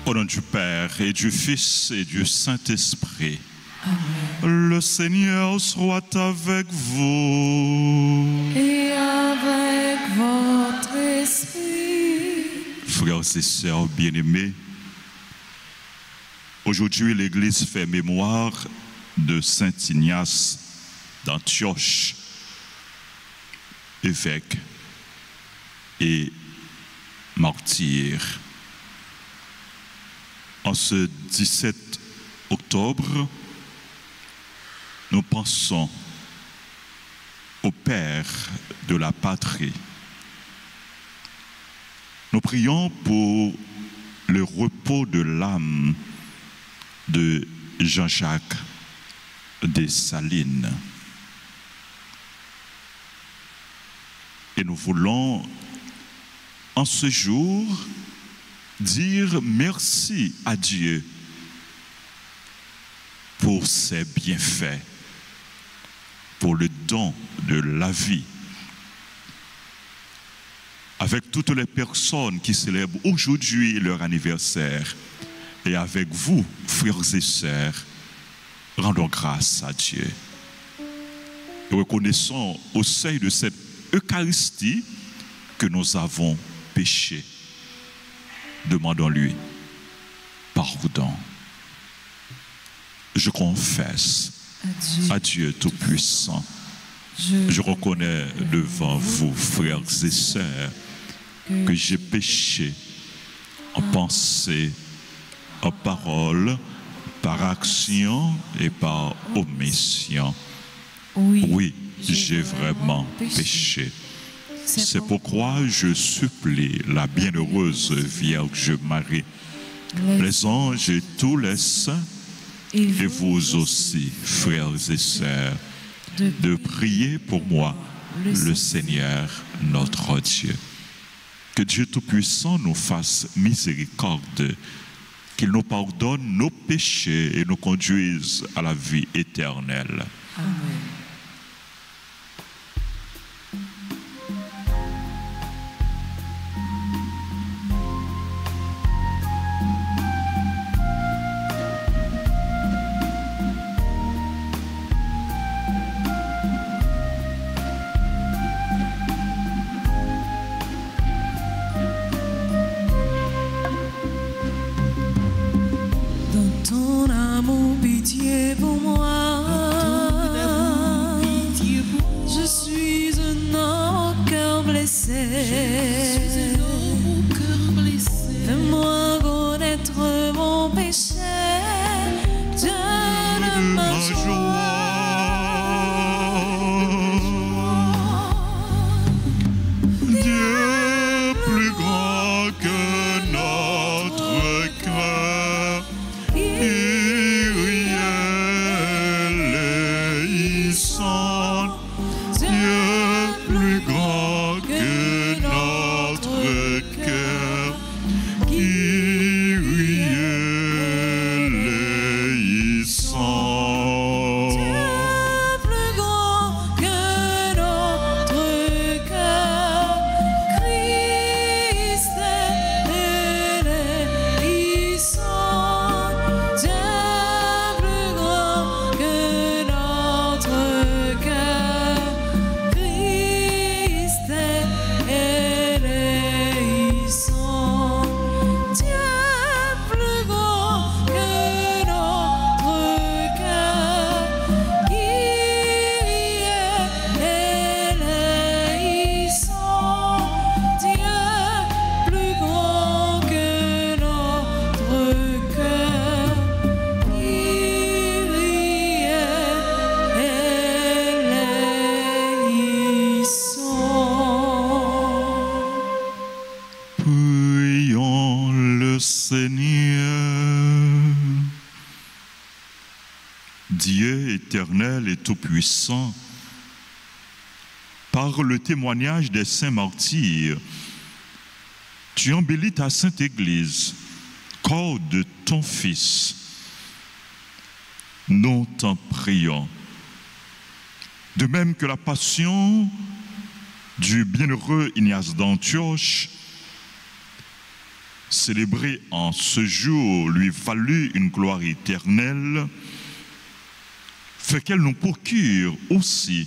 Au nom du Père et du Fils et du Saint-Esprit. Amen. Le Seigneur soit avec vous. Et avec votre esprit. Frères et sœurs bien-aimés, aujourd'hui l'Église fait mémoire de Saint Ignace d'Antioche, évêque et martyr. En ce 17 octobre, nous pensons au Père de la patrie. Nous prions pour le repos de l'âme de Jean-Jacques Dessalines. Et nous voulons, en ce jour, dire merci à Dieu pour ses bienfaits, pour le don de la vie. Avec toutes les personnes qui célèbrent aujourd'hui leur anniversaire, et avec vous, frères et sœurs, rendons grâce à Dieu. Et reconnaissons au seuil de cette Eucharistie que nous avons péché. Demandons-lui pardon. Je confesse à Dieu Tout-Puissant. Je reconnais devant vous, frères et sœurs, que j'ai péché en pensée, en parole, par action et par omission. Oui, j'ai vraiment péché. C'est pourquoi je supplie la bienheureuse Vierge Marie, les anges et tous les saints, et vous aussi, frères et sœurs, de prier pour moi, le Seigneur notre Dieu. Que Dieu Tout-Puissant nous fasse miséricorde, qu'il nous pardonne nos péchés et nous conduise à la vie éternelle. Amen. Ton amour, pitié pour moi. Fais-moi connaître mon péché, Dieu de ma joie. Dieu plus grand que notre cœur, irréel et sans. Dieu plus grand que notre cœur, irréel et sans. Dieu plus grand que notre cœur, Christ éléissant. Dieu plus grand que notre cœur, Christ éléissant. Dieu plus grand que notre cœur, éléissant. Dieu plus grand que notre cœur, éléissant. Prions le Seigneur. Dieu éternel et tout-puissant, par le témoignage des saints martyrs, tu embellis ta sainte Église, corps de ton Fils. Nous t'en prions. De même que la passion du bienheureux Ignace d'Antioche, célébrée en ce jour, lui valut une gloire éternelle, fait qu'elle nous procure aussi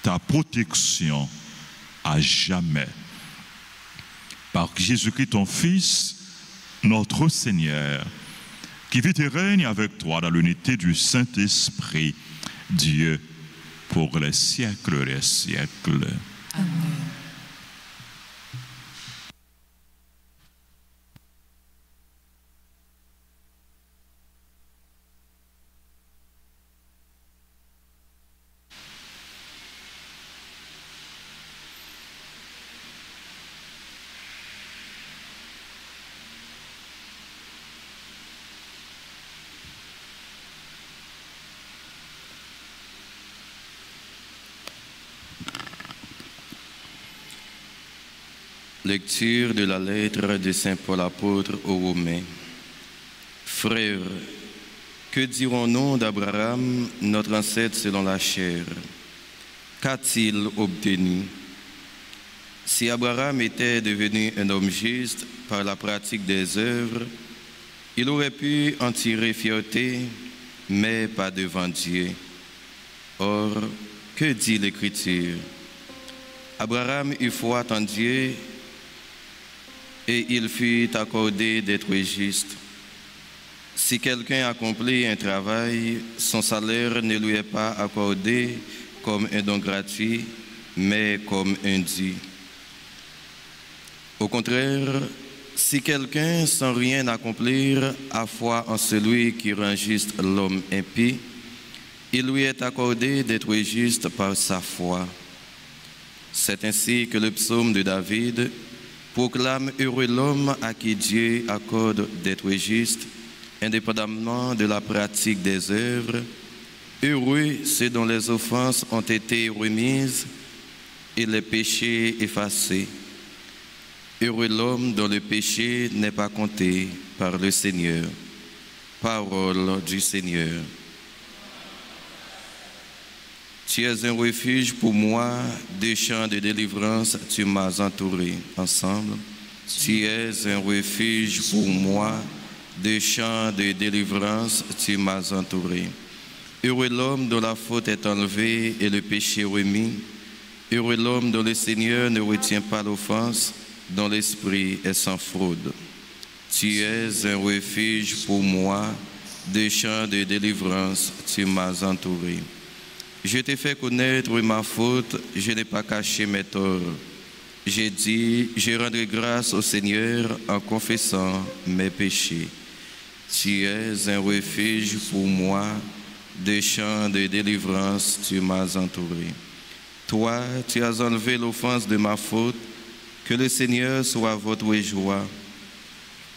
ta protection à jamais. Par Jésus-Christ, ton Fils, notre Seigneur, qui vit et règne avec toi dans l'unité du Saint-Esprit, Dieu, pour les siècles des siècles. Amen. Lecture de la lettre de Saint Paul apôtre aux Romains. Frères, que dirons-nous d'Abraham, notre ancêtre selon la chair? Qu'a-t-il obtenu? Si Abraham était devenu un homme juste par la pratique des œuvres, il aurait pu en tirer fierté, mais pas devant Dieu. Or, que dit l'Écriture? Abraham eut foi en Dieu et il fut accordé d'être juste. Si quelqu'un accomplit un travail, son salaire ne lui est pas accordé comme un don gratuit, mais comme un dû. Au contraire, si quelqu'un sans rien accomplir a foi en celui qui rend juste l'homme impie, il lui est accordé d'être juste par sa foi. C'est ainsi que le psaume de David proclame heureux l'homme à qui Dieu accorde d'être juste, indépendamment de la pratique des œuvres. Heureux ceux dont les offenses ont été remises et les péchés effacés. Heureux l'homme dont le péché n'est pas compté par le Seigneur. Parole du Seigneur. Tu es un refuge pour moi, des champs de délivrance, tu m'as entouré. Ensemble. Tu es un refuge pour moi, des champs de délivrance, tu m'as entouré. Heureux l'homme dont la faute est enlevée et le péché remis. Heureux l'homme dont le Seigneur ne retient pas l'offense, dont l'esprit est sans fraude. Tu es un refuge pour moi, des champs de délivrance, tu m'as entouré. Je t'ai fait connaître ma faute, je n'ai pas caché mes torts. J'ai dit, je rendrai grâce au Seigneur en confessant mes péchés. Tu es un refuge pour moi, des champs de délivrance, tu m'as entouré. Toi, tu as enlevé l'offense de ma faute, que le Seigneur soit votre joie.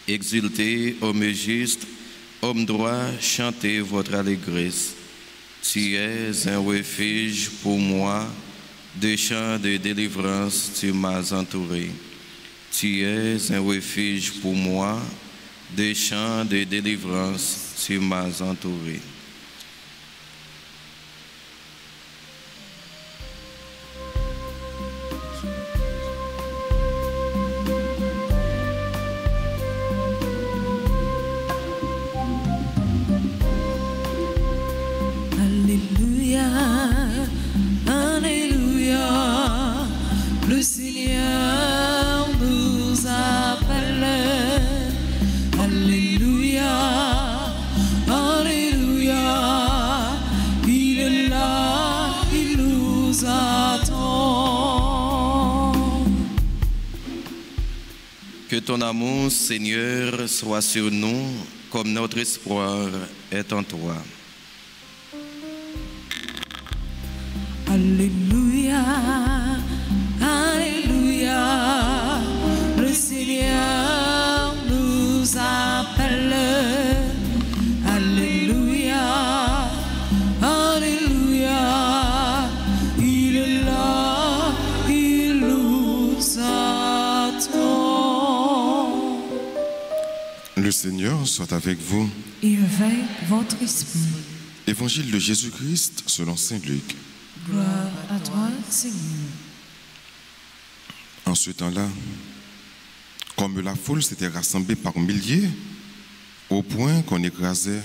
Exultez, homme juste, homme droit, chantez votre allégresse. Tu es un refuge pour moi, des champs de délivrance, tu m'as entouré. Tu es un refuge pour moi, des champs de délivrance, tu m'as entouré. Alléluia, Alléluia, le Seigneur nous appelle. Alléluia, Alléluia, il est là, il nous attend. Que ton amour, Seigneur, soit sur nous, comme notre espoir est en toi. Alléluia, Alléluia, le Seigneur nous appelle. Alléluia, Alléluia, il est là, il nous attend. Le Seigneur soit avec vous. Et avec votre esprit. Évangile de Jésus-Christ selon saint Luc. Gloire à toi, Seigneur. En ce temps-là, comme la foule s'était rassemblée par milliers, au point qu'on écrasait,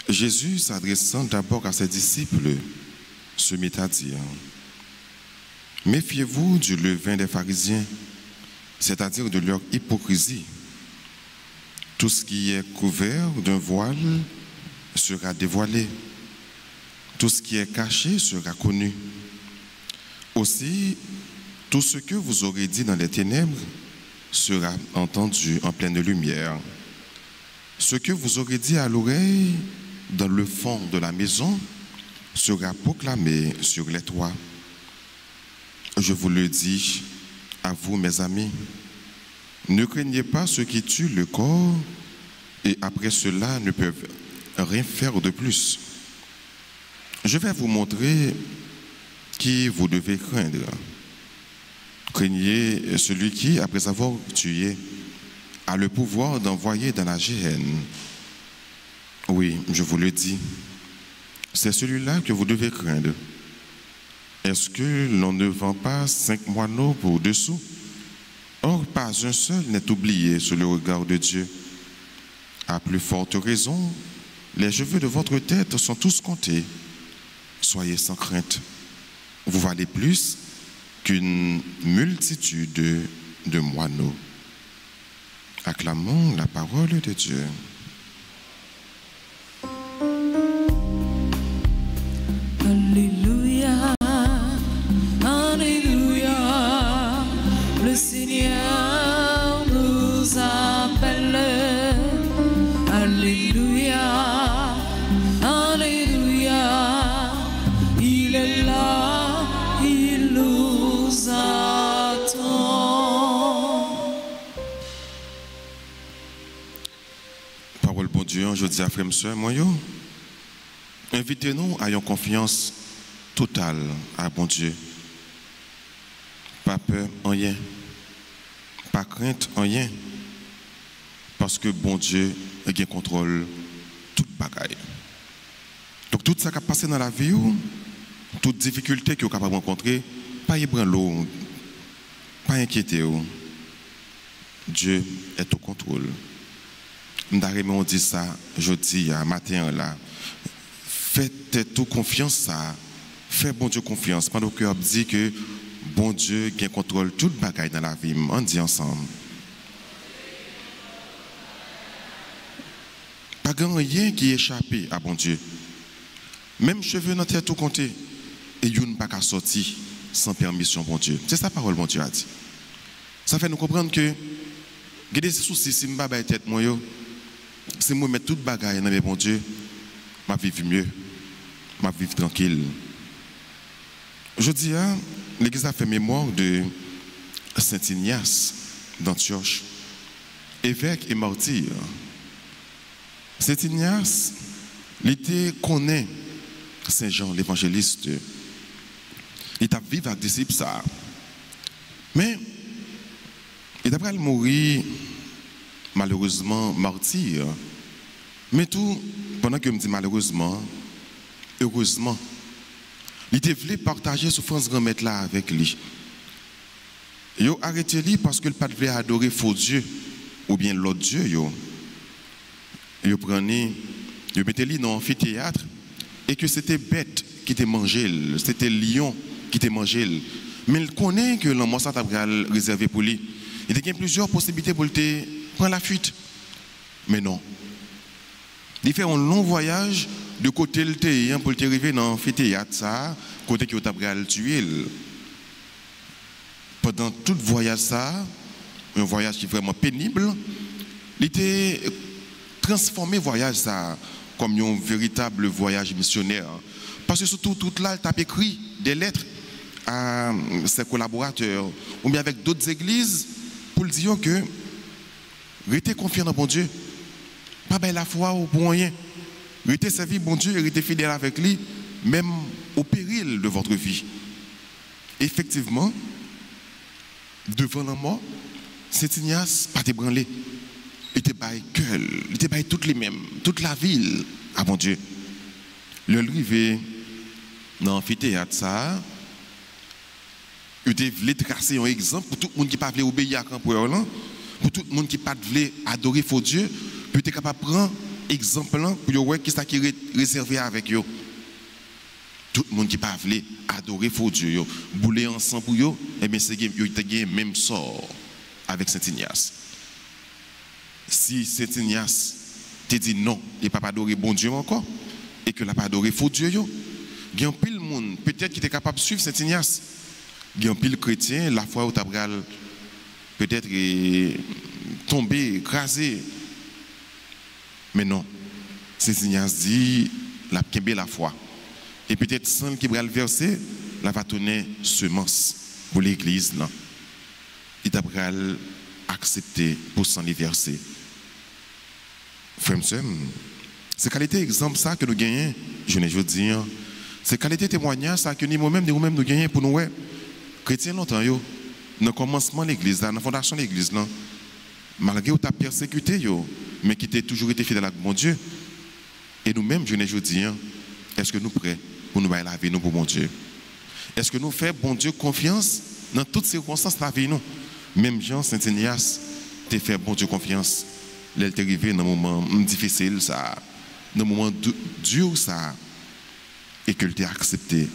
Jésus, s'adressant d'abord à ses disciples, se mit à dire: méfiez-vous du levain des pharisiens, c'est-à-dire de leur hypocrisie. Tout ce qui est couvert d'un voile sera dévoilé. Tout ce qui est caché sera connu. Aussi, tout ce que vous aurez dit dans les ténèbres sera entendu en pleine lumière. Ce que vous aurez dit à l'oreille dans le fond de la maison sera proclamé sur les toits. Je vous le dis à vous, mes amis, ne craignez pas ceux qui tuent le corps et après cela ne peuvent rien faire de plus. Je vais vous montrer qui vous devez craindre. Craignez celui qui, après avoir tué, a le pouvoir d'envoyer dans la géhenne. Oui, je vous le dis, c'est celui-là que vous devez craindre. Est-ce que l'on ne vend pas 5 moineaux pour 2 sous? Or, pas un seul n'est oublié sous le regard de Dieu. À plus forte raison, les cheveux de votre tête sont tous comptés. Soyez sans crainte. Vous valez plus qu'une multitude de moineaux. Acclamons la parole de Dieu. Alléluia, Alléluia, le Seigneur nous appelle. Alléluia, Alléluia, il est là, il nous attend. Parole bon Dieu, je dis à frère, soeur, moi, invitez-nous à une confiance totale à bon Dieu. Pas peur en rien, pas crainte en rien, parce que bon Dieu a contrôle toute bagaille. Donc tout ça qui a passé dans la vie, toute difficulté que vous êtes capable de rencontrer, pas y prendre l'eau, pas inquiéter. Dieu est au contrôle. On dit ça, je dis à matin là. Faites tout confiance ça. Faites bon Dieu confiance. Pendant que vous dit que bon Dieu qui contrôle toute bagaille dans la vie. On dit ensemble. Pas grand rien qui échappe à bon Dieu. Même cheveux dans tête tout compté. Et il n'y a pas qu'à sortir sans permission, bon Dieu. C'est ça la parole, bon Dieu a dit. Ça fait nous comprendre que, il y a des soucis, si je ne vais tête, si je mets toute bagaille dans mes bon Dieu, je vais vivre mieux, je vais vivre tranquille. Je dis, l'Église a fait mémoire de Saint Ignace d'Antioche, évêque et martyr. Saint Ignace, il était connaît Saint Jean l'évangéliste. Il a vécu avec des disciples ça. Mais il a mourir malheureusement martyr. Mais tout, pendant que je me dis malheureusement, heureusement, il voulait partager souffrance grand-mère là avec lui. Il a arrêté lui parce que le pas voulait adorer faux Dieu ou bien l'autre Dieu. Il prenait, il mettait lui dans l'amphithéâtre et que c'était bête qui était mangé, c'était lion qui était mangé. Mais il connaît que l'amour ça t'a réservé pour lui. Il y a plusieurs possibilités pour te prendre la fuite. Mais non. Il fait un long voyage de côté le terrain pour te arriver dans l'amphithéâtre, ça, côté qui t'a tué. Pendant tout le voyage, ça, un voyage qui est vraiment pénible, il était transformé voyage ça comme un véritable voyage missionnaire. Parce que surtout, tout là, il a écrit des lettres à ses collaborateurs ou bien avec d'autres églises pour dire que restez confiant dans bon Dieu. Pas bien la foi ou pour rien. Restez servi bon Dieu et restez fidèle avec lui, même au péril de votre vie. Effectivement, devant la mort, Saint Ignace pas ébranlé. Il était bail cœur, il était bail toutes les mêmes, toute la ville à bon Dieu. Le arrivé dans l'amphithéâtre, ça, il voulait tracer un exemple pour tout le monde qui ne veut pas obéir à l'empereur, pour tout le monde qui ne veut pas adorer faux Dieu, pour être capable de prendre exemple pour voir qui est réservé avec eux. Tout le monde qui ne veut pas adorer faux Dieu, bouler ensemble pour eux, et bien c'est le même sort avec Saint Ignace. Si Saint Ignace te dit non, il n'a pas adoré bon Dieu encore, et que n'a pas adoré faux Dieu, il y a un pile monde, peut-être qui était capable de suivre Saint Ignace. Il y a un pile chrétien, la foi où tu as peut-être tombé, écrasé. Mais non, Saint Ignace dit, la kembe la foi. Et peut-être sans qui va le verser, la va donner semence pour l'église. Il t'a accepté pour s'en les verser. Frère, c'est qualité exemple ça que nous gagnons, je ne veux dire, c'est qualité témoignage ça que nous-mêmes nous gagnons pour nous. Chrétiens longtemps, dans le commencement de l'église, dans la fondation de l'église, malgré que tu as persécuté, mais qui t'a toujours été fidèle avec mon Dieu. Et nous-mêmes, je ne veux dire, est-ce que nous sommes prêts pour nous la vie nous pour mon Dieu? Est-ce que nous faisons, bon Dieu, confiance dans toutes circonstances de la vie nous? Même Jean, Saint Ignace, t'a fait, bon Dieu, confiance. Elle est arrivée dans un moment difficile, ça, dans un moment dur, ça, et qu'elle t'a accepté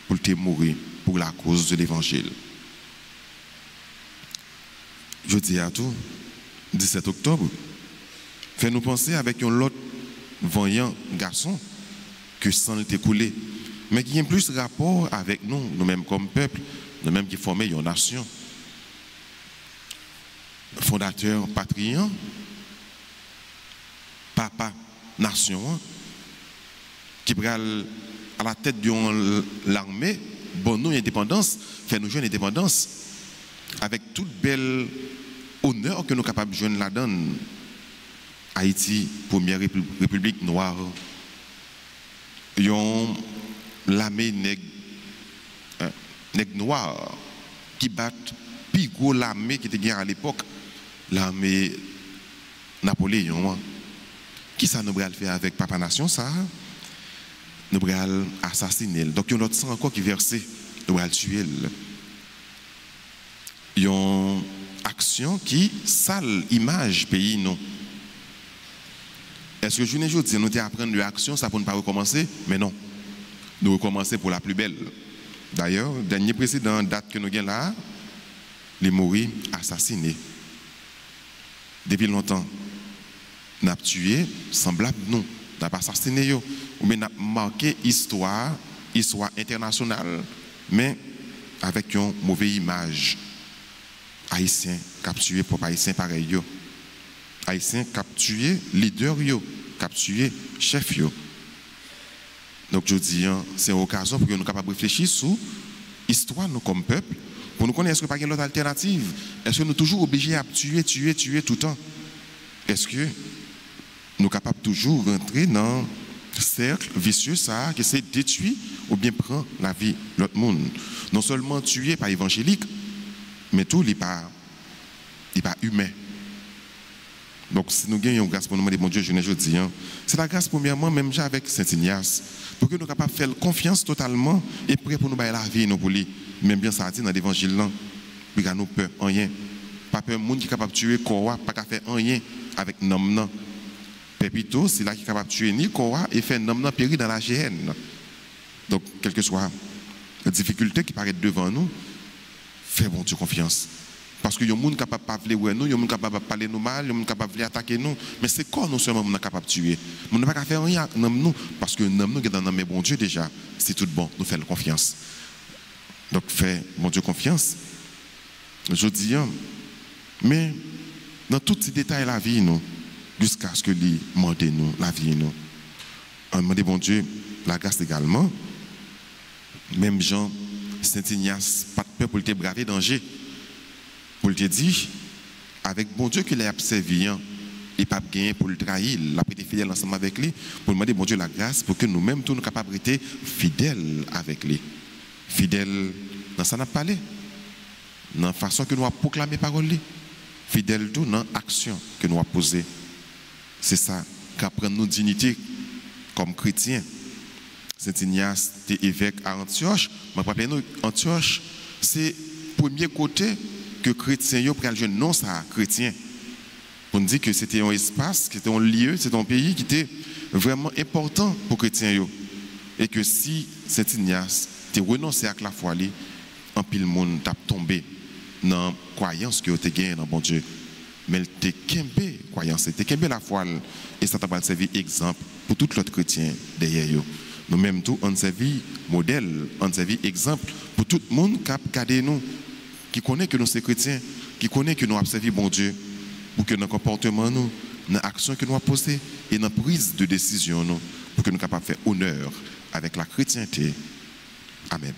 pour te mourir pour la cause de l'évangile. Je dis à tout, 17 octobre, fait-nous penser avec un autre voyant garçon que sans le coulé, mais qui a plus rapport avec nous, nous-mêmes comme peuple, nous-mêmes qui formons une nation. Fondateur patrien, papa nation, qui prend à la tête de l'armée, bon nous indépendance, fait nous jouer une indépendance avec toute belle honneur que nous sommes capables de jouer la donne. Haïti, première république noire. Ils ont l'armée nègre noire qui bat plus gros l'armée qui était à l'époque, l'armée Napoléon. Qui ça nous va faire avec Papa Nation ça? Nous allons assassiner. Donc, il y a notre sang encore qui est versé. Nous allons tuer. Il y a une action qui sale image pays non. Est-ce que je ne dis nous apprendre l'action ça pour ne pas recommencer? Mais non. Nous recommencer pour la plus belle. D'ailleurs, le dernier président date que nous avons là, il est mort assassiné. Depuis longtemps, nous avons tué semblable nous. Nous n'avons pas assassiné, ou bien nous avons marqué histoire internationale. Mais avec une mauvaise image. Haïtien capturé pour Haïtien pareil yo. Haïtien capturé leader yo, capturé chef yo. Donc je dis c'est une occasion pour que nous capables de réfléchir sur l'histoire nous comme peuple pour nous connaître est-ce que pas une autre alternative? Est-ce que nous sommes toujours obligés à tuer tout le temps? Est-ce que nous sommes capables toujours rentrer dans le cercle vicieux ça qui c'est détruire ou bien prendre la vie de l'autre monde? Non seulement tuer par évangélique, mais tout n'est pas humain. Donc si nous gagnons grâce pour nous demander bon Dieu, je dis, c'est la grâce premièrement, même avec Saint Ignace, pour que nous soyons capables de faire confiance totalement et prêts pour nous bailler la vie, nous pour lui. Même bien ça dit dans l'évangile là, puis nous peur rien. Pas peur monde qui est capable de tuer Korah, pas qu'à faire rien avec nom. Pépito, c'est là qui est capable de tuer ni Korah et faire nom périr dans la géhenne. Donc, quelle que soit la difficulté qui paraît devant nous, fais bon Dieu confiance. Parce que y a des gens capable de parler nous, y a des gens capable de parler nous mal, y a des gens capable d'attaquer nous, mais c'est quoi nous seulement nous capable de tuer. Nous n'avons pas faire rien avec nous parce que nous sommes dans le bon Dieu déjà, c'est tout bon, nous faisons confiance. Donc fais mon Dieu confiance. Je dis mais dans tous ces détails de la vie nous, jusqu'à ce que lui demande nous la vie nous. On demande bon Dieu la grâce également. Même Jean Saint Ignace pas de peur pour te braver danger. Pour te dire, avec bon Dieu qu'il a servi, et pas gagné pour le trahir, il a été fidèle ensemble avec lui, pour demander bon Dieu la grâce pour que nous-mêmes, tous nous capables d'être fidèles avec lui. Fidèles dans ça n'a pas parlé, dans la façon que nous avons proclamé parole, fidèles tout dans l'action que nous avons posée. C'est ça qu'apprend nos dignité comme chrétiens. Saint Ignace était évêque à Antioche. Je me rappelle, Antioche, c'est le premier côté que chrétiens yo pral jeune non ça chrétien. On dit que c'était un espace, c'était un lieu, c'était un pays qui était vraiment important pour chrétiens yo. Et que si Saint Ignace te renoncé à la foi li, en pile monde t'a tombé dans croyance que tu gagné dans bon Dieu. Mais te kembe croyance, te kembe la foi et ça t'a pas servi exemple pour tout l'autre chrétien derrière yo. Nous même tout on servi modèle, on servi exemple pour tout le monde qui a regardé nous, qui connaît que nous sommes chrétiens, qui connaît que nous avons servi bon Dieu, pour que nos comportements, nous, dans l'action que nous avons posée et dans la prise de décision, nous, pour que nous soyons capables de faire honneur avec la chrétienté. Amen.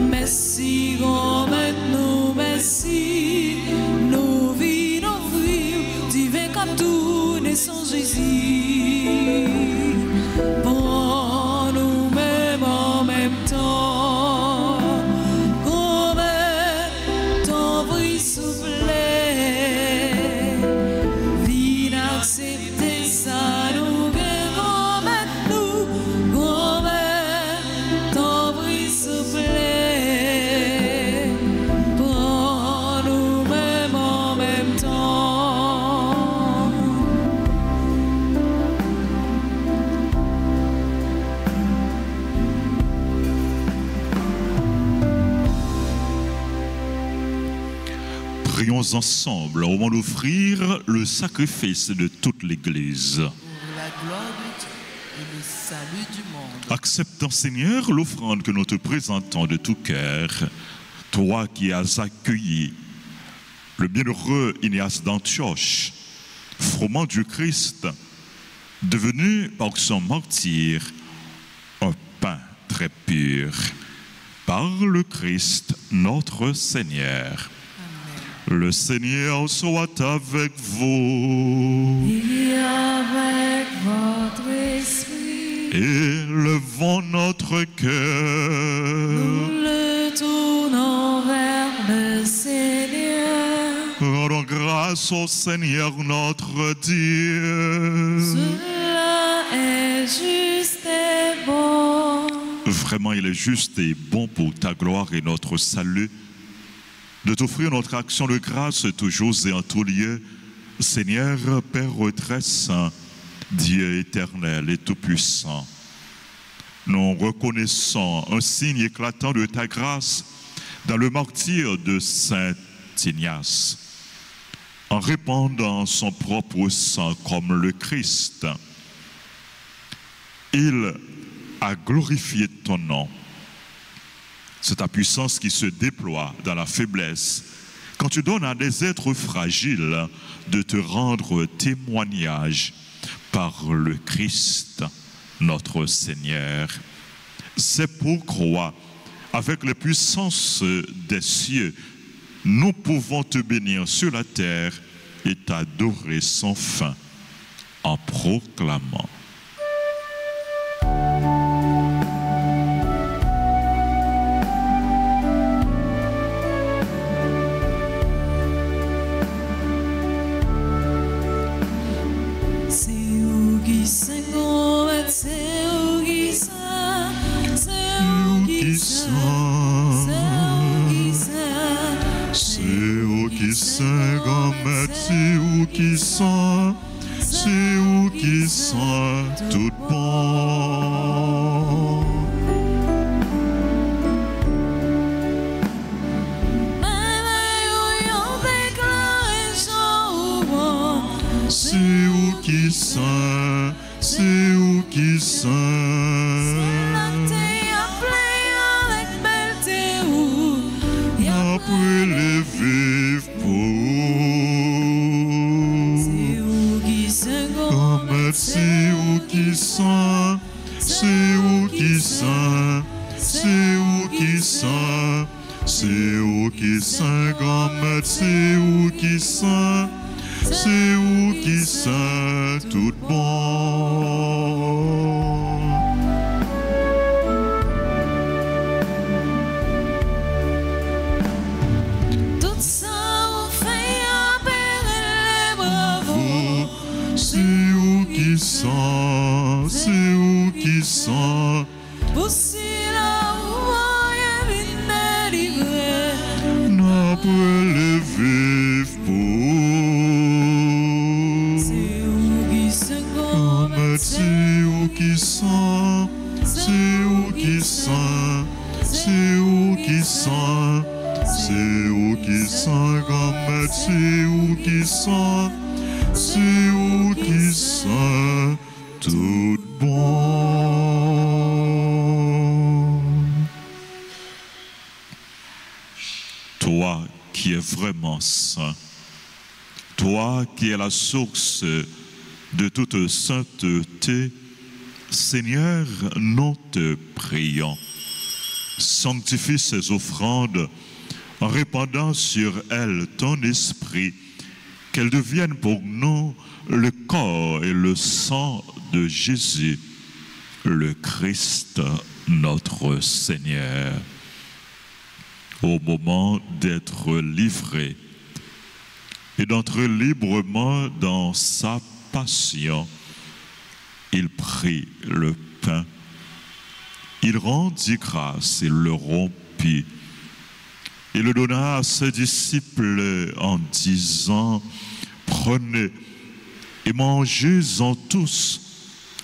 Merci, grand maître, nous tout naissant Jésus, pour nous-mêmes en même temps, comme ton bruit soufflait, viens accepter ça, nous comme nous, comme ton bruit soufflait, pour nous-mêmes en même temps. Prions ensemble au moment d'offrir le sacrifice de toute l'Église. Pour la gloire de Dieu et le salut du monde. Acceptons, Seigneur, l'offrande que nous te présentons de tout cœur, toi qui as accueilli le bienheureux Ignace d'Antioche, froment du Christ, devenu par son martyr un pain très pur, par le Christ notre Seigneur. Le Seigneur soit avec vous. Et avec votre esprit, Élevons notre cœur. nous le tournons vers le Seigneur. Rendons grâce au Seigneur notre Dieu. Cela est juste et bon. Vraiment, il est juste et bon pour ta gloire et notre salut de t'offrir notre action de grâce toujours et en tout lieu. Seigneur, Père très saint, Dieu éternel et tout-puissant, nous reconnaissons un signe éclatant de ta grâce dans le martyre de Saint Ignace, en répandant son propre sang comme le Christ. Il a glorifié ton nom. C'est ta puissance qui se déploie dans la faiblesse quand tu donnes à des êtres fragiles de te rendre témoignage par le Christ, notre Seigneur. C'est pourquoi, avec les puissances des cieux, nous pouvons te bénir sur la terre et t'adorer sans fin en proclamant. C'est où qui sont tout bon. C'est où qui sont, c'est où qui sont. Après les vivre pour c'est où qui sont, c'est où qui sont, c'est où qui sont, c'est où qui sont, grand-mère, c'est où qui sont, c'est où qui sont, tout bon. Tout ça on fait appeler bravo. C'est où qui sont, c'est où qui sont. Voici là où rien vient délivrer. N'a pas les vivre pour. C'est où qui se Grand-mère, c'est où qui sont, c'est où qui sont, c'est où qui sont, c'est où qui sont, grand-mère, c'est où qui sont, c'est où qui sont, tout bon. Toi qui es vraiment saint, toi qui es la source de toute sainteté, Seigneur, nous te prions. Sanctifie ces offrandes en répandant sur elles ton esprit qu'elle devienne pour nous le corps et le sang de Jésus, le Christ, notre Seigneur. Au moment d'être livré et d'entrer librement dans sa passion, il prit le pain, il rendit grâce et le rompit. Il le donna à ses disciples en disant, « Prenez et mangez-en tous,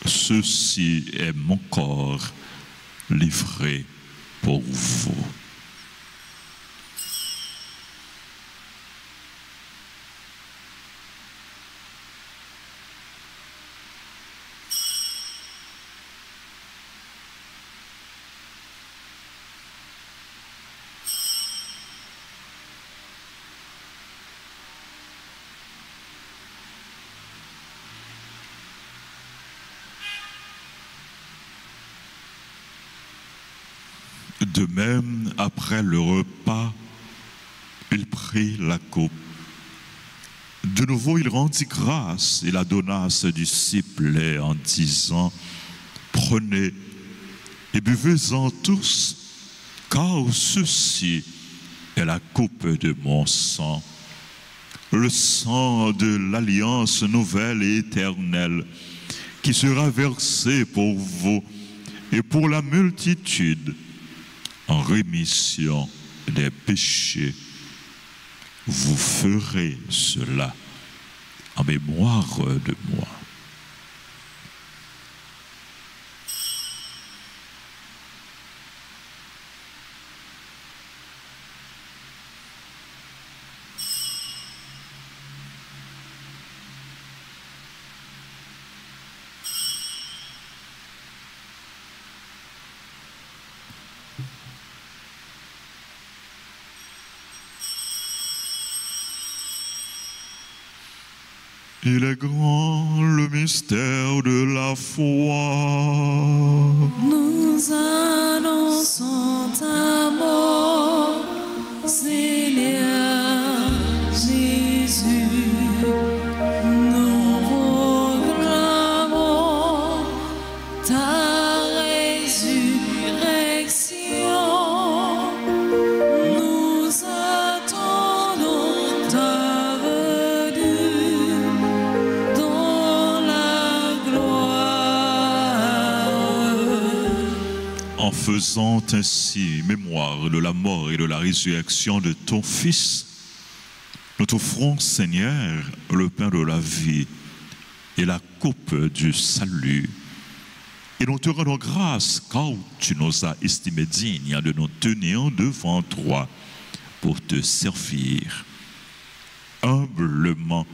ceci est mon corps livré pour vous. » De même, après le repas, il prit la coupe. De nouveau, il rendit grâce et la donna à ses disciples en disant, « Prenez et buvez-en tous, car ceci est la coupe de mon sang, le sang de l'alliance nouvelle et éternelle, qui sera versé pour vous et pour la multitude, en rémission des péchés. Vous ferez cela en mémoire de moi. » Il est grand le mystère de la foi. Nous annonçons ta mort, Seigneur Jésus. Nous proclamons ta résurrection. Nous attendons ta venue dans la gloire. En faisant ainsi mémoire de la mort et de la résurrection de ton Fils, nous t'offrons, Seigneur, le pain de la vie et la coupe du salut. Et nous te rendons grâce car tu nous as estimés dignes de nous tenir devant toi pour te servir. Humblement,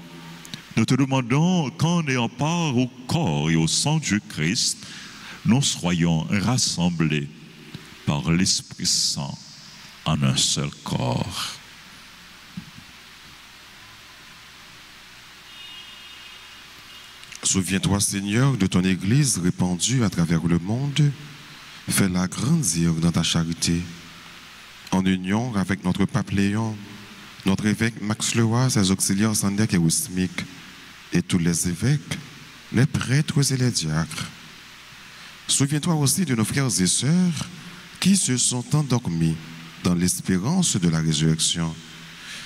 nous te demandons qu'en ayant part au corps et au sang du Christ, nous soyons rassemblés par l'Esprit Saint en un seul corps. Souviens-toi, Seigneur, de ton Église répandue à travers le monde. Fais-la grandir dans ta charité. En union avec notre pape Léon, notre évêque Max Leroy, ses auxiliaires Sandek et Ousmik, et tous les évêques, les prêtres et les diacres. Souviens-toi aussi de nos frères et sœurs qui se sont endormis dans l'espérance de la résurrection.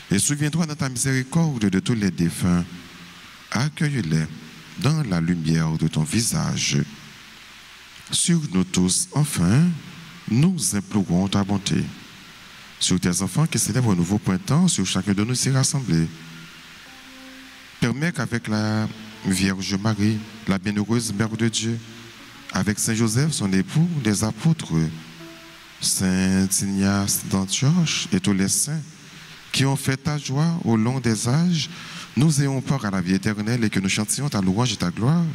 Et souviens-toi de ta miséricorde de tous les défunts. Accueille-les dans la lumière de ton visage. Sur nous tous, enfin, nous implorons ta bonté. Sur tes enfants qui célèbrent un nouveau printemps, sur chacun de nous s'y rassembler. Permets qu'avec la Vierge Marie, la bienheureuse Mère de Dieu, avec Saint Joseph, son époux, les apôtres, Saint Ignace d'Antioche et tous les saints qui ont fait ta joie au long des âges, nous ayons part à la vie éternelle et que nous chantions ta louange et ta gloire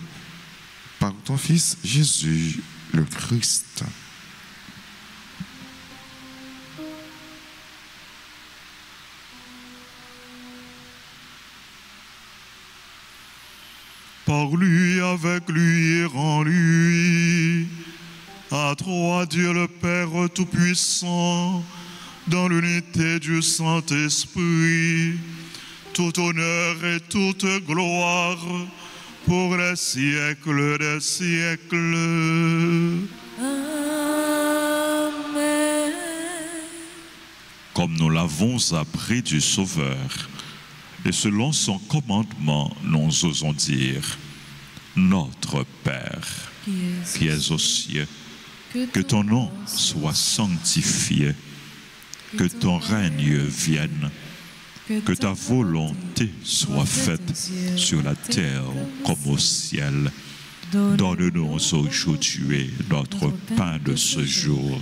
par ton Fils Jésus le Christ. Par lui, avec lui et en lui, à toi Dieu le Père Tout-Puissant, dans l'unité du Saint-Esprit, tout honneur et toute gloire pour les siècles des siècles. Amen. Comme nous l'avons appris du Sauveur, et selon son commandement, nous osons dire: Notre Père, qui es aux cieux, que ton nom soit sanctifié, que ton règne vienne, que ta volonté soit faite sur la terre comme au ciel. Donne-nous aujourd'hui notre pain de ce jour.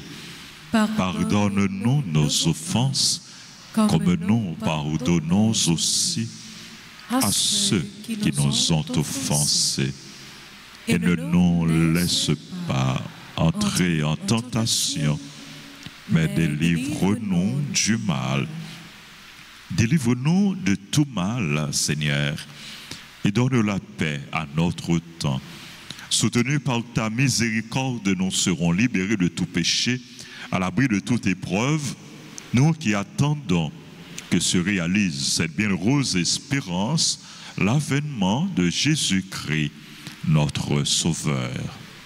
Pardonne-nous nos offenses, comme nous pardonnons aussi à ceux qui nous ont offensés. Et ne nous laisse pas entrer en tentation, mais délivre-nous du mal. Délivre-nous de tout mal, Seigneur, et donne la paix à notre temps. Soutenus par ta miséricorde, nous serons libérés de tout péché, à l'abri de toute épreuve, nous qui attendons que se réalise cette bienheureuse espérance, l'avènement de Jésus-Christ, notre Sauveur.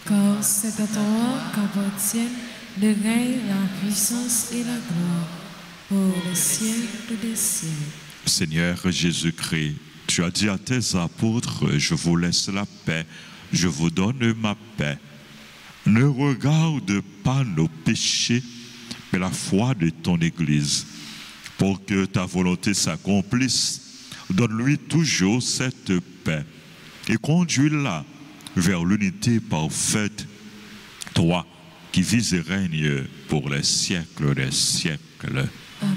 Car c'est à toi qu'appartiennent le règne, la puissance et la gloire pour les siècles des siècles. Seigneur Jésus-Christ, tu as dit à tes apôtres: je vous laisse la paix, je vous donne ma paix. Ne regarde pas nos péchés, mais la foi de ton Église. Pour que ta volonté s'accomplisse, donne-lui toujours cette paix et conduis-la vers l'unité parfaite, toi qui vis et règnes pour les siècles des siècles. Amen.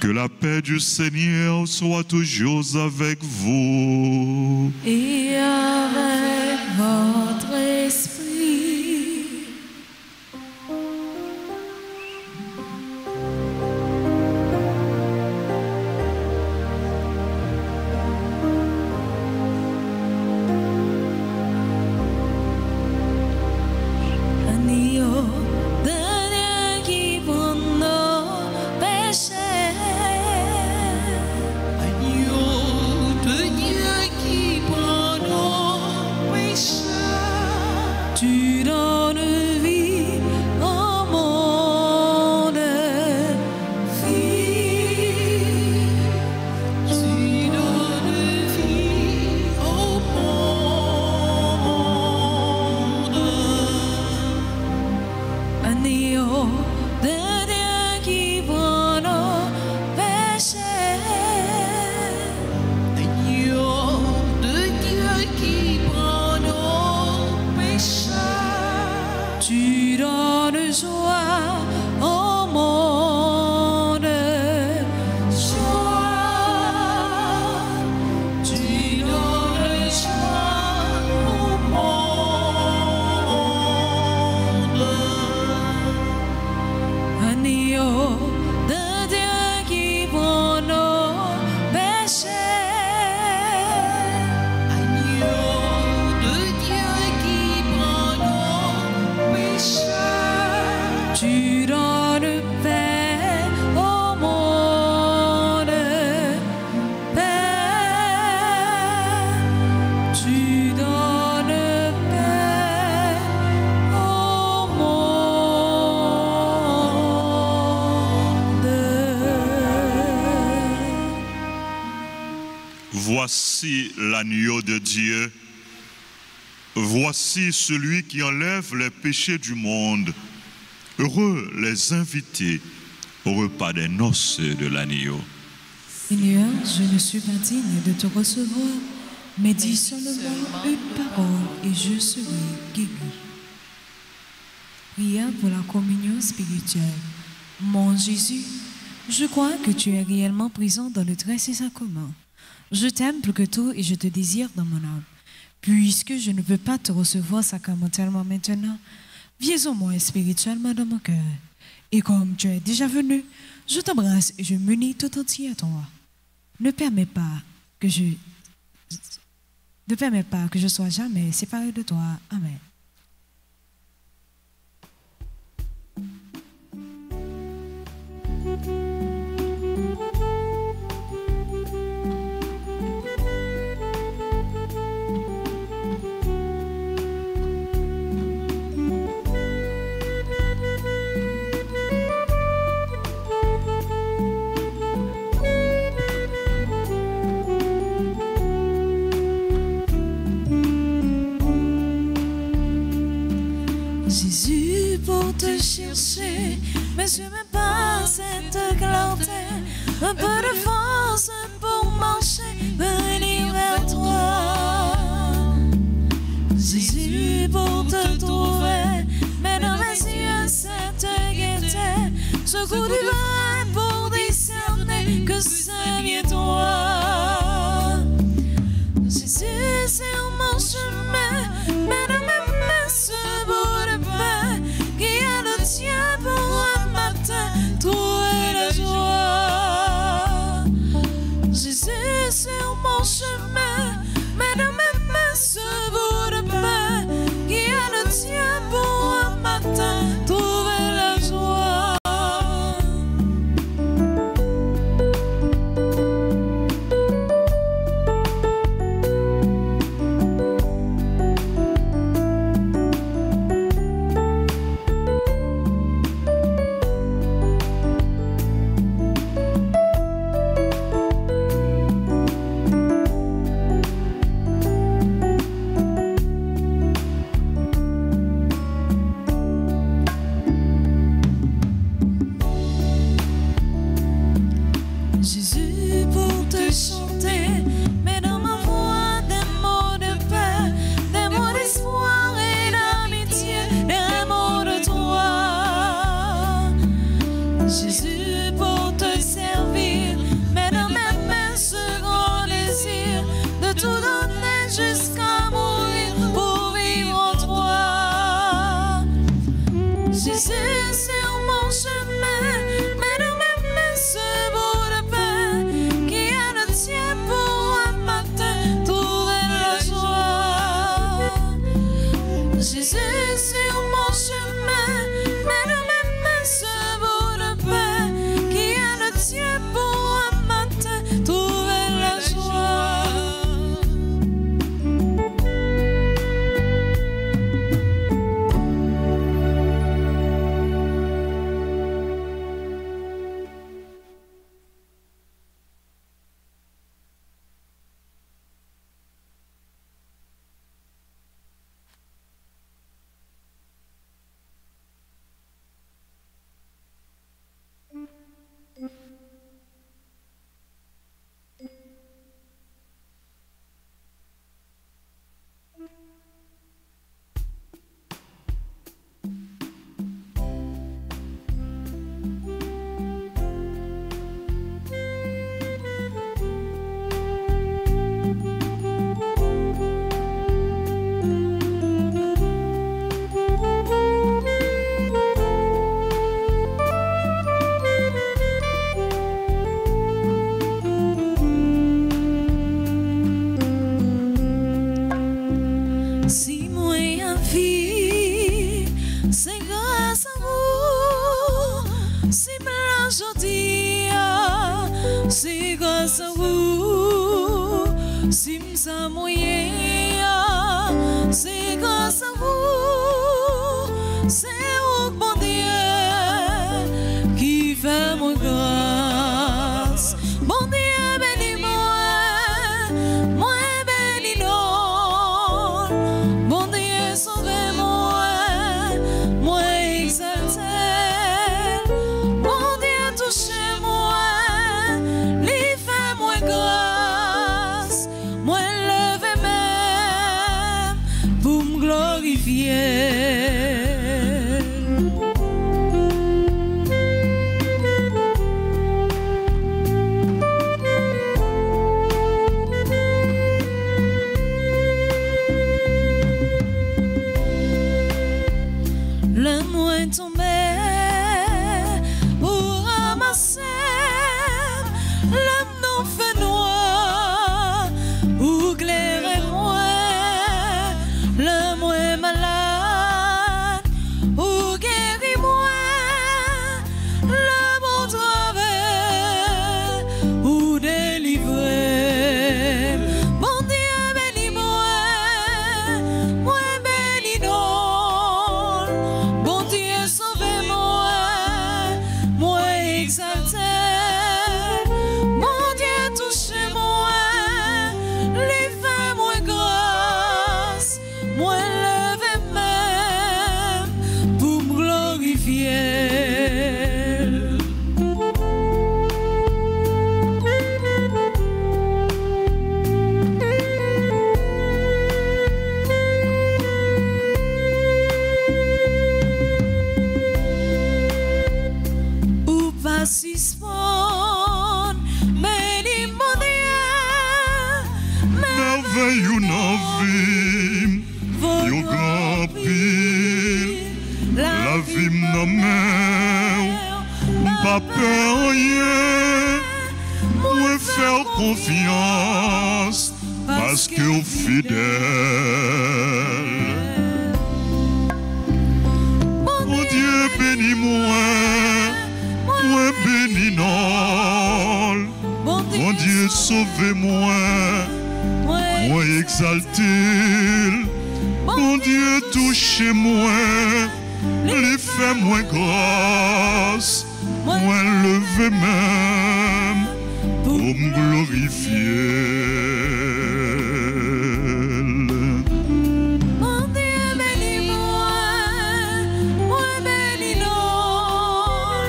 Que la paix du Seigneur soit toujours avec vous. Et avec votre esprit. Voici l'agneau de Dieu. Voici celui qui enlève les péchés du monde. Heureux les invités au repas des noces de l'agneau. Seigneur, je ne suis pas digne de te recevoir, mais dis seulement une parole et je serai guéri. Prière pour la communion spirituelle. Mon Jésus, je crois que tu es réellement présent dans le très saint sacrement. Je t'aime plus que tout et je te désire dans mon âme. Puisque je ne peux pas te recevoir sacramentellement maintenant, viens au moins spirituellement dans mon cœur. Et comme tu es déjà venu, je t'embrasse et je m'unis tout entier à toi. Ne permets pas que je sois jamais séparé de toi. Amen. Jésus, pour te chercher, mais je n'aime pas cette clarté. Un peu de force pour marcher, venir vers toi. Jésus, pour te trouver, mais dans mes yeux cette gaieté, ce goût du vin pour discerner que c'est bien toi. Jésus, sur mon chemin, mais dans mes mains ce bout de pain qui est le tien pour un matin trouver la joie. Jésus, sur mon chemin, mais dans mes mains ce bout de pain qui est le tien pour un matin trouver la joie. Jésus, pour te chanter, mets dans ma voix des mots de paix, des mots d'espoir et d'amitié, des mots de toi. Jésus, pour te servir, mets dans mes mains ce grand désir de tout donner jusqu'à mourir pour vivre en toi. Jésus, sur mon chemin, mets dans mes mains ce beau de pain qui est le tien pour un matin trouver la joie. Jésus, sur mon chemin, mets dans mes mains ce beau de pain qui est le tien pour un matin trouver la joie. Si moi un vie, c'est grâce à vous. Si blanc aujourd'hui, c'est grâce à vous. Si m'sa mouillé, c'est grâce à vous. C'est vous, bon Dieu, qui fait mon grâce. Bon Dieu, bénis-moi, moi bénis-nous. Bon Dieu, sauvez-moi, moi exalté. Bon Dieu, touchez-moi, lui fait-moi grâce. Moi levez même pour me glorifier. Le moins tombé pour ramasser, l'homme non fait noir, ou clairer moi, le moins malade, ou guérir moi, le bon travail, ou délivrer. Bon Dieu bénis-moi, moi bénis-nous. Bon Dieu, pas peur rien, moi faire confiance parce que vous fidèle. Mon Dieu bénis-moi, moi bénis non. Mon Dieu sauvez-moi, moi exalté. Mon Dieu touchez-moi, les fait moi grâce, moi levé même pour me glorifier. Mon Dieu bénis-moi, moi bénis non.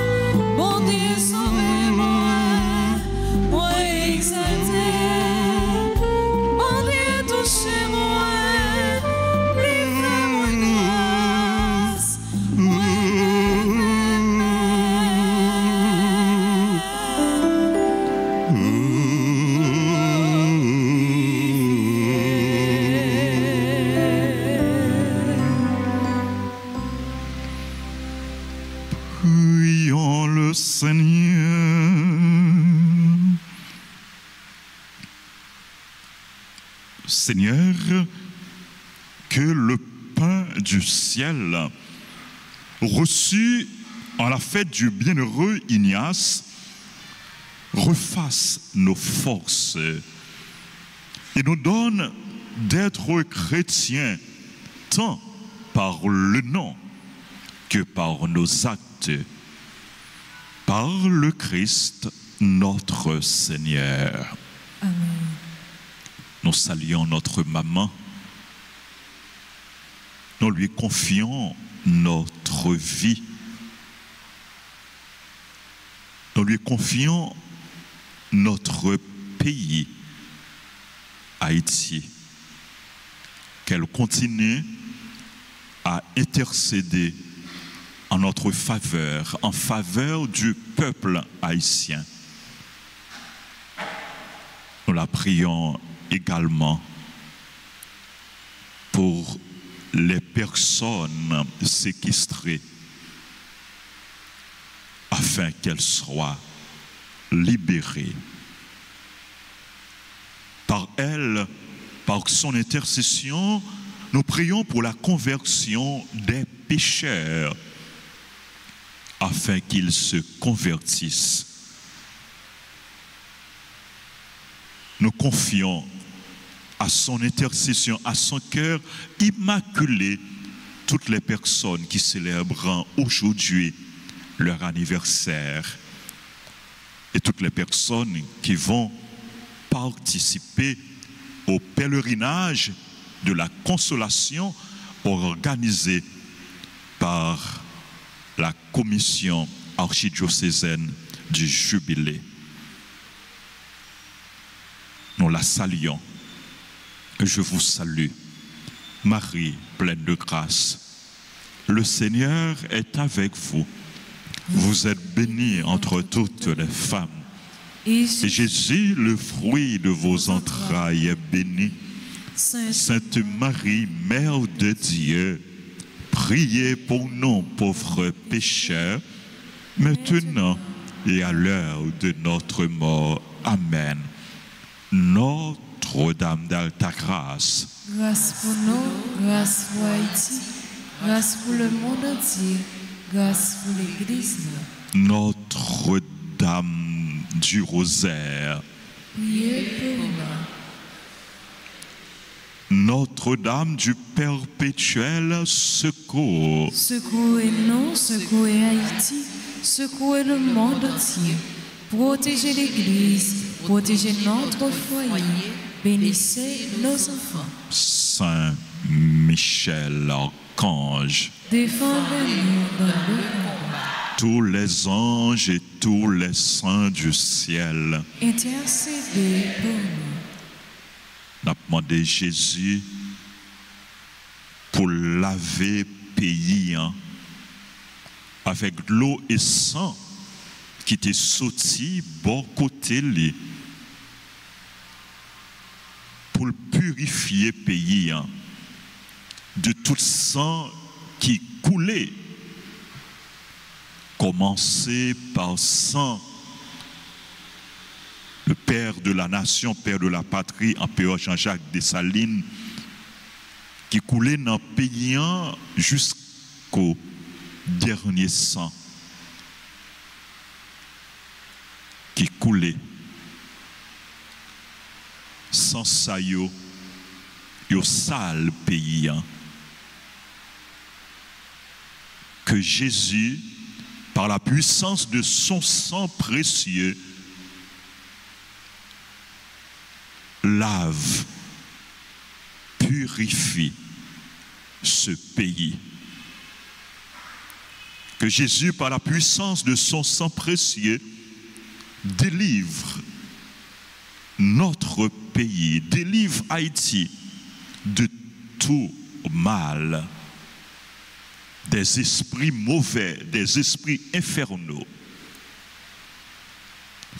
Mon Dieu sauvez-moi, moi exalté. Mon Dieu touchez-moi, livrez-moi grâce, moi Prions le Seigneur. Seigneur, que le pain du ciel reçu en la fête du bienheureux Ignace refasse nos forces et nous donne d'être chrétiens tant par le nom que par nos actes, par le Christ notre Seigneur. Amen. Nous saluons notre maman, nous lui confions notre vie, nous lui confions notre pays, Haïti, qu'elle continue à intercéder en notre faveur, en faveur du peuple haïtien. Nous la prions également pour les personnes séquestrées, afin qu'elles soient libérées. Par elle, par son intercession, nous prions pour la conversion des pécheurs, afin qu'ils se convertissent. Nous confions à son intercession, à son cœur immaculé, toutes les personnes qui célèbrent aujourd'hui leur anniversaire et toutes les personnes qui vont participer au pèlerinage de la consolation organisé par la commission archidiocésaine du Jubilé. Nous la saluons. Je vous salue, Marie pleine de grâce. Le Seigneur est avec vous. Vous êtes bénie entre toutes les femmes. Et Jésus, le fruit de vos entrailles, est béni. Sainte Marie, Mère de Dieu, priez pour nous pauvres pécheurs, maintenant et à l'heure de notre mort. Amen. Notre-Dame d'Alta Grâce, Grâce pour nous, grâce pour Haïti, grâce pour le monde entier, grâce pour l'Église. Notre-Dame du Rosaire, Priez pour nous. Notre-Dame du Perpétuel Secours, Secouez-nous, secouez Haïti, secouez le monde entier. Protégez l'Église, protégez notre foyer, bénissez nos enfants. Saint Michel Archange, Défendez-nous dans le combat. tous les anges et tous les saints du ciel, Intercédez pour nous. n'a demandé Jésus pour laver pays avec l'eau et sang qui était sorti bon côté li, pour purifier pays de tout sang qui coulait commencer par sang. Le père de la nation, père de la patrie, empereur Jean-Jacques Dessalines, qui coulait dans le pays jusqu'au dernier sang, qui coulait sans ça yo sale pays, que Jésus, par la puissance de son sang précieux, lave, purifie ce pays. Que Jésus, par la puissance de son sang précieux, délivre notre pays, délivre Haïti de tout mal, des esprits mauvais, des esprits infernaux,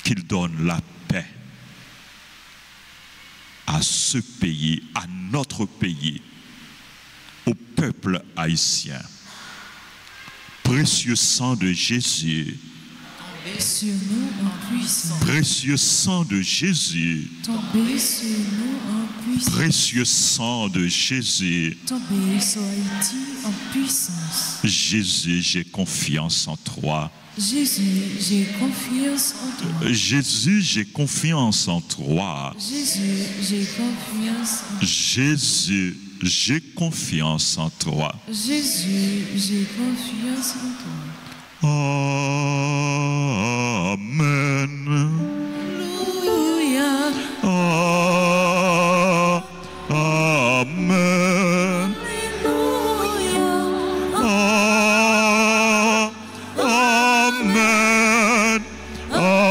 qu'il donne la paix à ce pays, à notre pays, au peuple haïtien. Précieux sang de Jésus, tombez sur nous en puissance. Précieux sang de Jésus, Tombez sur nous en puissance. Précieux sang de Jésus, Tombez sur Haïti en puissance. Jésus, j'ai confiance en toi. Jésus, j'ai confiance en toi. Jésus, j'ai confiance en toi. Jésus, j'ai confiance en toi. Jésus, j'ai confiance en toi. Jésus, j'ai confiance en toi. Amen. Alléluia. Amen. Alléluia. Amen. Amen. Amen.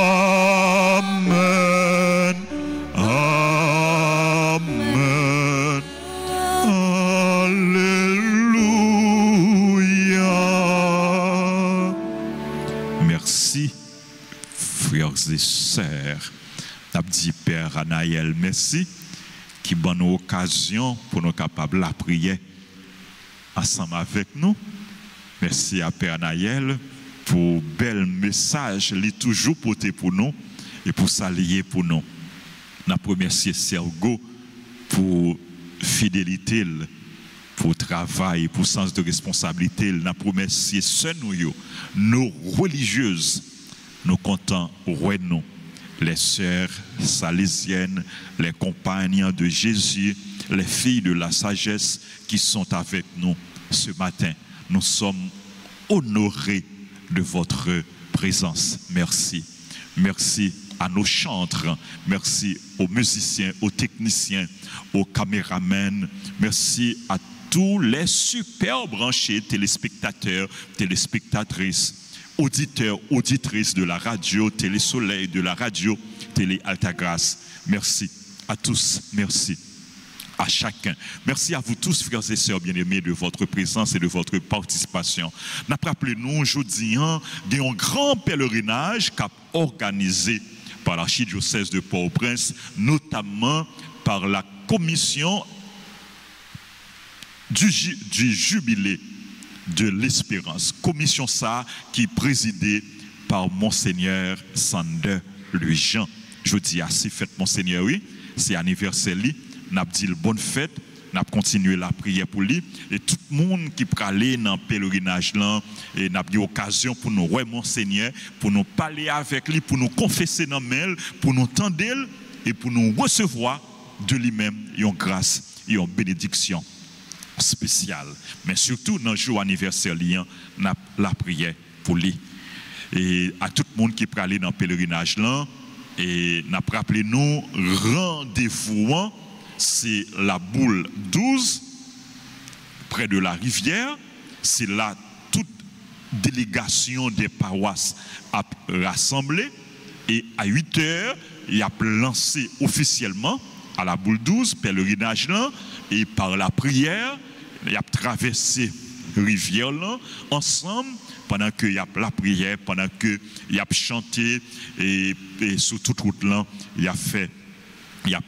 Alléluia. Merci, frères et sœurs. N'a dit Père Anaël, merci qui donne nous occasion pour nous capables la prière ensemble avec nous. Merci à Père Anaël pour bel message, il est toujours porté pour nous et pour s'allier pour nous. Nous remercions Sergo pour fidélité, pour travail, pour sens de responsabilité. Nous remercions sœurs nos religieuses, nous comptons nous, les sœurs salésiennes, les compagnes de Jésus, les filles de la sagesse qui sont avec nous ce matin. Nous sommes honorés de votre présence. Merci. Merci à nos chantres. Merci aux musiciens, aux techniciens, aux caméramans. Merci à tous les super branchés téléspectateurs, téléspectatrices, auditeurs, auditrices de la radio Télé Soleil, de la radio Télé Altagrace. Merci à tous. Merci à chacun. Merci à vous tous, frères et sœurs bien-aimés, de votre présence et de votre participation. Rappelez-nous, aujourd'hui, il y a un grand pèlerinage qu'a organisé par l'archidiocèse de Port-au-Prince, notamment par la commission du jubilé de l'espérance. Commission ça qui est présidée par Monseigneur Sander Le Jean. Je dis assez fête Monseigneur, oui, c'est anniversaire lui. N'a dit bonne fête, n'a continué la prière pour lui et tout le monde qui peut aller dans le pèlerinage là et n'a eu occasion pour nous voir Monseigneur, pour nous parler avec lui, pour nous confesser dans mail, pour nous tendre et pour nous recevoir de lui-même une grâce et une bénédiction spéciale. Mais surtout dans le jour anniversaire n'a la prière pour lui. Et à tout le monde qui peut aller dans le pèlerinage là et n'a rappelé nous rendez-vous, c'est la boule 12 près de la rivière. C'est là toute délégation des paroisses a rassemblé et à 8 heures il a lancé officiellement à la boule 12 pèlerinage là et par la prière il a traversé rivière là ensemble pendant qu'il y a la prière, pendant qu'il y a chanté et sur toute route là il a fait il a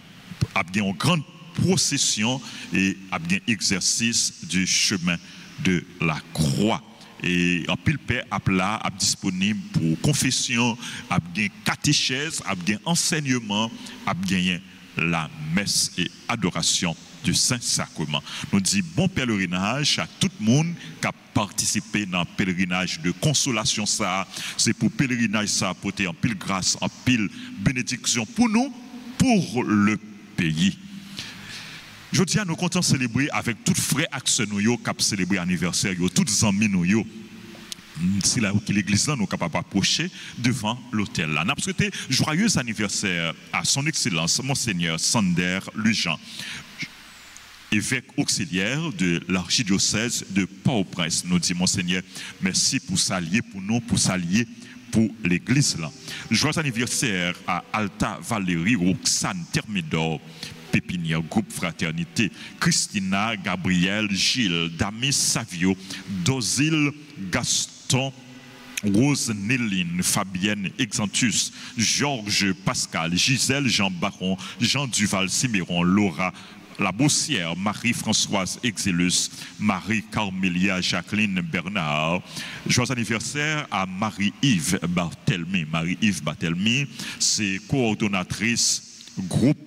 bien une grande procession et a bien exercice du chemin de la croix. et en pile paix là disponible pour confession, a bien catéchèse, a bien enseignement, a bien la messe et adoration du Saint-Sacrement. Nous disons bon pèlerinage à tout le monde qui a participé dans le pèlerinage de consolation. Ça, c'est pour pèlerinage ça apporter en pile grâce, en pile bénédiction pour nous, pour le pays. Je dis à nous comptons célébrer avec toutes frères accès nous qui ont célébré l'anniversaire, toutes amis nous. C'est là où l'église nous capable d'approcher devant l'hôtel là. Nous souhaité joyeux anniversaire à son excellence Monseigneur Sander Lujan, évêque auxiliaire de l'archidiocèse de Port-au-Prince. Nous disons Monseigneur, merci pour s'allier pour nous, pour s'allier pour l'église là. Joyeux anniversaire à Alta Valérie, Roxane Thermidor, Pépinière, Groupe Fraternité, Christina, Gabriel, Gilles, Damis Savio, Dozil, Gaston, Rose Néline, Fabienne Exantus, Georges Pascal, Gisèle Jean Baron, Jean Duval Siméron, Laura La Bossière, Marie-Françoise Exélus, Marie-Carmélia Jacqueline Bernard. Joyeux anniversaire à Marie-Yves Barthelmy. Marie-Yves Barthelmy, c'est coordonnatrice groupe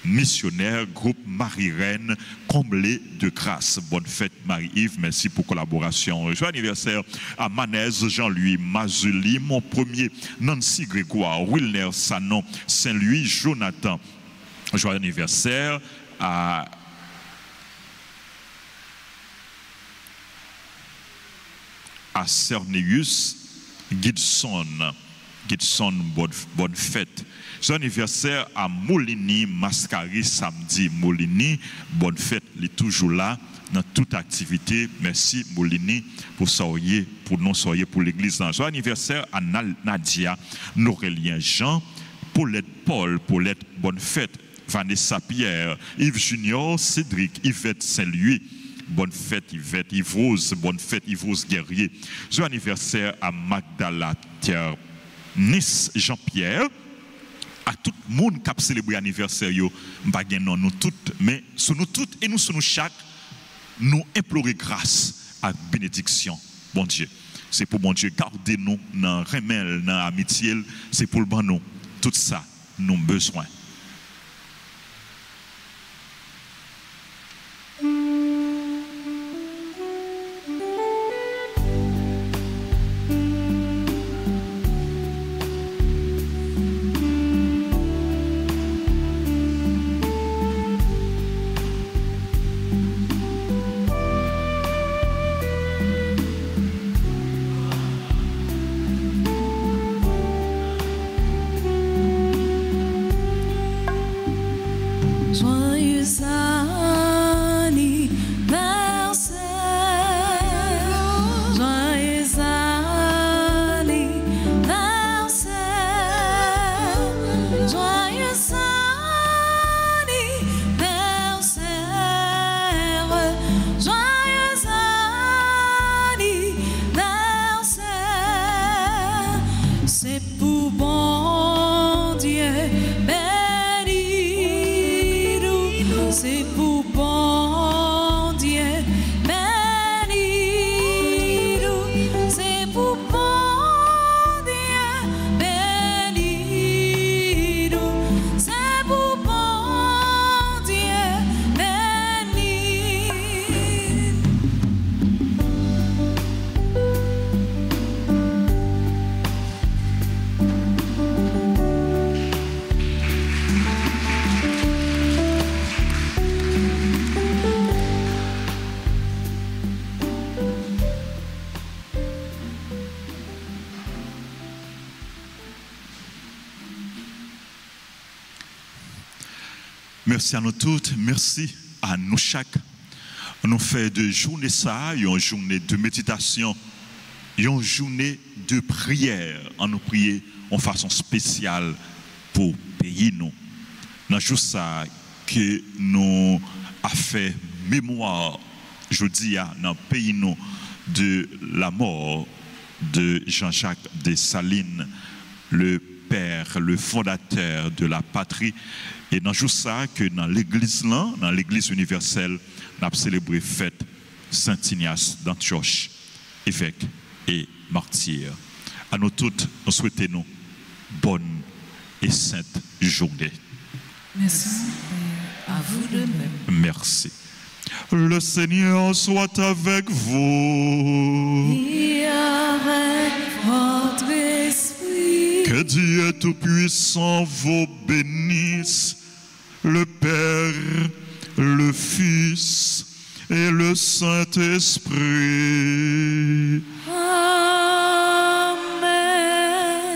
missionnaire, groupe Marie-Reine, comblé de grâce. Bonne fête Marie-Yves, merci pour collaboration. Joyeux anniversaire à Manez, Jean-Louis Mazuli, mon premier, Nancy Grégoire, Wilner Sanon, Saint-Louis, Jonathan. Joyeux anniversaire à Cerneus Gidson, bonne fête. Joyeux anniversaire à Molini Mascari samedi. Molini, bonne fête, il est toujours là dans toute activité. Merci Molini pour soyez, pour nous soyez pour l'église. Joyeux anniversaire à Nadia, Norélien Jean, Paulette Paul, Paulette, bonne fête. Vanessa Pierre, Yves Junior, Cédric, Yvette Saint-Louis, bonne fête Yvette, Yves Rose, bonne fête Yves Rose Guerrier. Joyeux anniversaire à Magdala Terre, Nice Jean-Pierre, à tout le monde qui a célébré l'anniversaire, nous toutes, mais sur nous toutes et nous sur nous chaque, nous implorer grâce à bénédiction, bon Dieu. C'est pour bon Dieu, garder nous dans remède, dans amitié, c'est pour le bon nous. Tout ça, nous avons besoin. Merci à nous toutes, merci à nous chaque. On fait de journée ça, une journée de méditation, une journée de prière. On nous prier en façon spéciale pour pays nous. Dans jour ça que nous a fait mémoire, je dis dans le pays nous de la mort de Jean-Jacques Dessalines, le père, le fondateur de la patrie. Et dans jour ça que dans l'église là, dans l'église universelle, nous avons célébré fête Saint-Ignace d'Antioche. évêques et martyrs. À nous toutes, nous souhaitons bonne et sainte journée. Merci. À vous de même. Merci. Le Seigneur soit avec vous. Et avec votre esprit. Que Dieu Tout-Puissant vous bénisse, le Père, le Fils et le Saint-Esprit. Amen.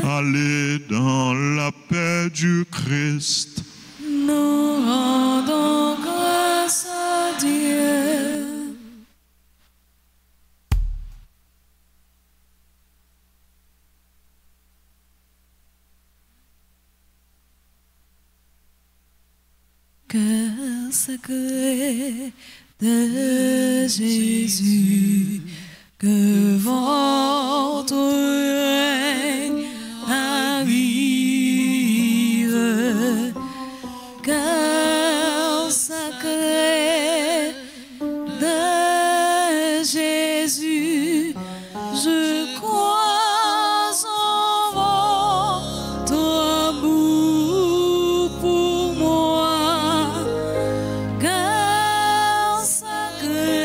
Allez dans la paix du Christ. Nous rendons grâce à Dieu. Cœur sacré de Jésus, que votre règne arrive. Cœur sacré de Jésus, je crois en votre amour pour moi. Cœur sacré